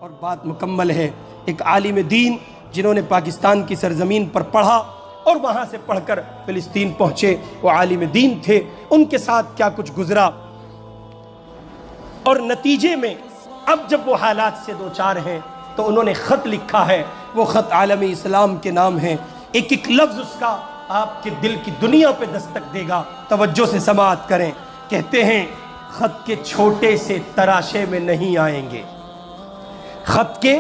اور بات مکمل ہے۔ ایک عالم دین جنہوں نے پاکستان کی سرزمین پر پڑھا اور وہاں سے پڑھ کر فلسطین پہنچے، وہ عالم دین تھے، ان کے ساتھ کیا کچھ گزرا، اور نتیجے میں اب جب وہ حالات سے دوچار ہیں تو انہوں نے خط لکھا ہے، وہ خط عالم اسلام کے نام ہے، ایک ایک لفظ اس کا آپ کے دل کی دنیا پہ دستک دے گا، توجہ سے سماعت کریں۔ کہتے ہیں خط کے چھوٹے سے تراشے میں نہیں آئیں گے، خط کے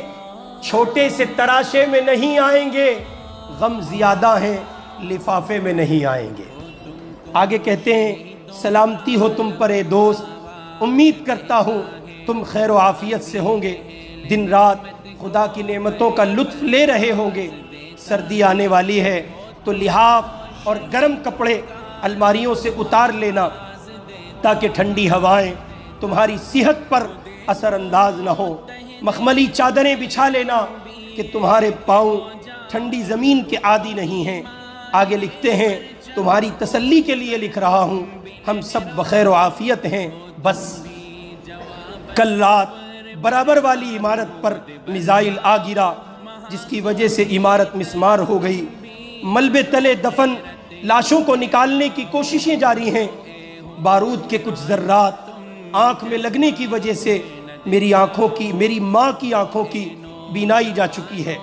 چھوٹے سے تراشے میں نہیں آئیں گے، غم زیادہ ہیں لفافے میں نہیں آئیں گے۔ آگے کہتے ہیں سلامتی ہو تم پر اے دوست، امید کرتا ہوں تم خیر و عافیت سے ہوں گے، دن رات خدا کی نعمتوں کا لطف لے رہے ہوں گے، سردی آنے والی ہے تو لحاف اور گرم کپڑے الماریوں سے اتار لینا تاکہ ٹھنڈی ہوائیں تمہاری صحت پر اثر انداز نہ ہو، مخملی چادریں بچھا لینا کہ تمہارے پاؤں ٹھنڈی زمین کے عادی نہیں ہیں۔ آگے لکھتے ہیں تمہاری تسلی کے لیے لکھ رہا ہوں، ہم سب بخیر و عافیت ہیں، بس کل رات برابر والی عمارت پر میزائل آ گرا جس کی وجہ سے عمارت مسمار ہو گئی، ملبے تلے دفن لاشوں کو نکالنے کی کوششیں جاری ہیں، بارود کے کچھ ذرات آنکھ میں لگنے کی وجہ سے میری ماں کی آنکھوں کی بینائی جا چکی ہے۔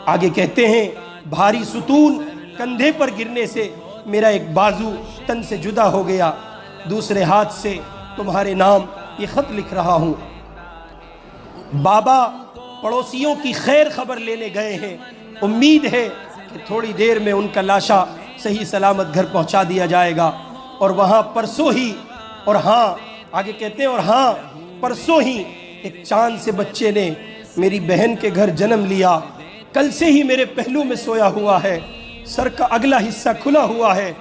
آگے کہتے ہیں بھاری ستون کندھے پر گرنے سے میرا ایک بازو تن سے جدا ہو گیا، دوسرے ہاتھ سے تمہارے نام یہ خط لکھ رہا ہوں۔ بابا پڑوسیوں کی خیر خبر لینے گئے ہیں، امید ہے کہ تھوڑی دیر میں ان کا لاشا صحیح سلامت گھر پہنچا دیا جائے گا، اور وہاں پرسوں ہی، اور ہاں آگے کہتے ہیں اور ہاں پرسوں ہی ایک چاند سے بچے نے میری بہن کے گھر جنم لیا، کل سے ہی میرے پہلو میں سویا ہوا ہے، سر کا اگلا حصہ کھلا ہوا ہے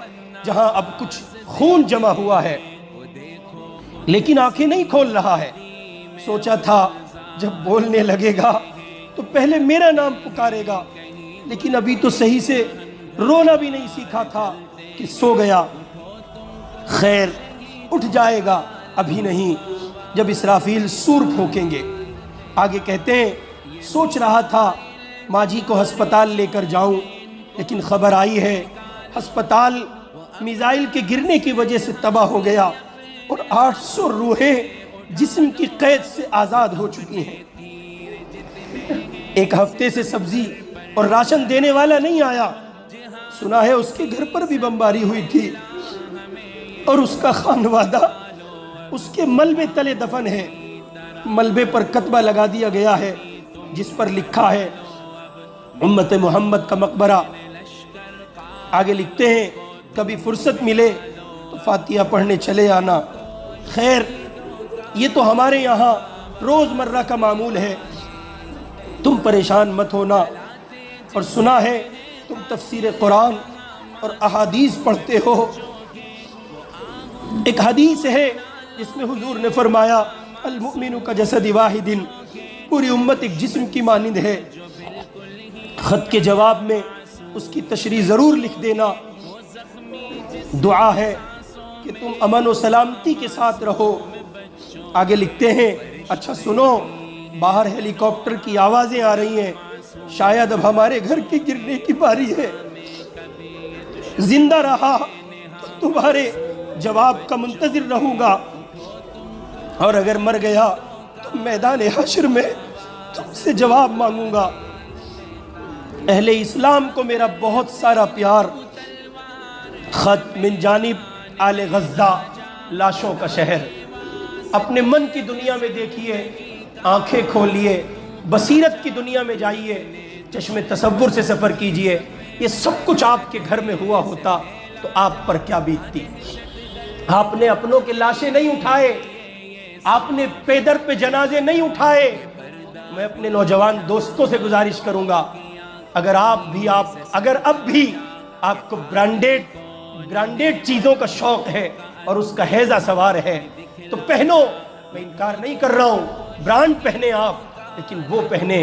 جہاں اب کچھ خون جمع ہوا ہے، لیکن آنکھیں نہیں کھول رہا ہے۔ سوچا تھا جب بولنے لگے گا تو پہلے میرا نام پکارے گا، لیکن ابھی تو صحیح سے رونا بھی نہیں سیکھا تھا کہ سو گیا، خیر اٹھ جائے گا ابھی نہیں جب اسرافیل سور پھونکیں گے۔ آگے کہتے ہیں سوچ رہا تھا ماجی کو ہسپتال لے کر جاؤں، لیکن خبر آئی ہے ہسپتال میزائل کے گرنے کی وجہ سے تباہ ہو گیا اور 800 روحیں جسم کی قید سے آزاد ہو چکی ہیں۔ ایک ہفتے سے سبزی اور راشن دینے والا نہیں آیا، سنا ہے اس کے گھر پر بھی بمباری ہوئی تھی اور اس کا خانوادہ اس کے ملبے تلے دفن ہے، ملبے پر کتبہ لگا دیا گیا ہے جس پر لکھا ہے امت محمد کا مقبرہ۔ آگے لکھتے ہیں کبھی فرصت ملے تو فاتحہ پڑھنے چلے آنا۔ خیر یہ تو ہمارے یہاں روز مرہ کا معمول ہے، تم پریشان مت ہونا، اور سنا ہے تم تفسیر قرآن اور احادیث پڑھتے ہو۔ ایک حدیث ہے جس میں حضور نے فرمایا المؤمن کا جسد واحد، پوری امت ایک جسم کی مانند ہے۔ خط کے جواب میں اس کی تشریح ضرور لکھ دینا، دعا ہے کہ تم امن و سلامتی کے ساتھ رہو۔ آگے لکھتے ہیں اچھا سنو، باہر ہیلی کاپٹر کی آوازیں آ رہی ہیں، شاید اب ہمارے گھر کے گرنے کی باری ہے، زندہ رہا تو تمہارے جواب کا منتظر رہوں گا، اور اگر مر گیا تو میدان حشر میں تم سے جواب مانگوں گا۔ اہل اسلام کو میرا بہت سارا پیار، خط من جانب آل غزہ، لاشوں کا شہر۔ اپنے من کی دنیا میں دیکھیے، آنکھیں کھولیے، بصیرت کی دنیا میں جائیے، چشم تصور سے سفر کیجئے، یہ سب کچھ آپ کے گھر میں ہوا ہوتا تو آپ پر کیا بیتتی۔ آپ نے اپنوں کے لاشیں نہیں اٹھائے، آپ نے پیدر پہ جنازے نہیں اٹھائے۔ میں اپنے نوجوان دوستوں سے گزارش کروں گا، اگر اب بھی آپ کو برانڈیڈ چیزوں کا شوق ہے اور اس کا ہیضہ سوار ہے تو پہنو، میں انکار نہیں کر رہا ہوں، برانڈ پہنے آپ، لیکن وہ پہنے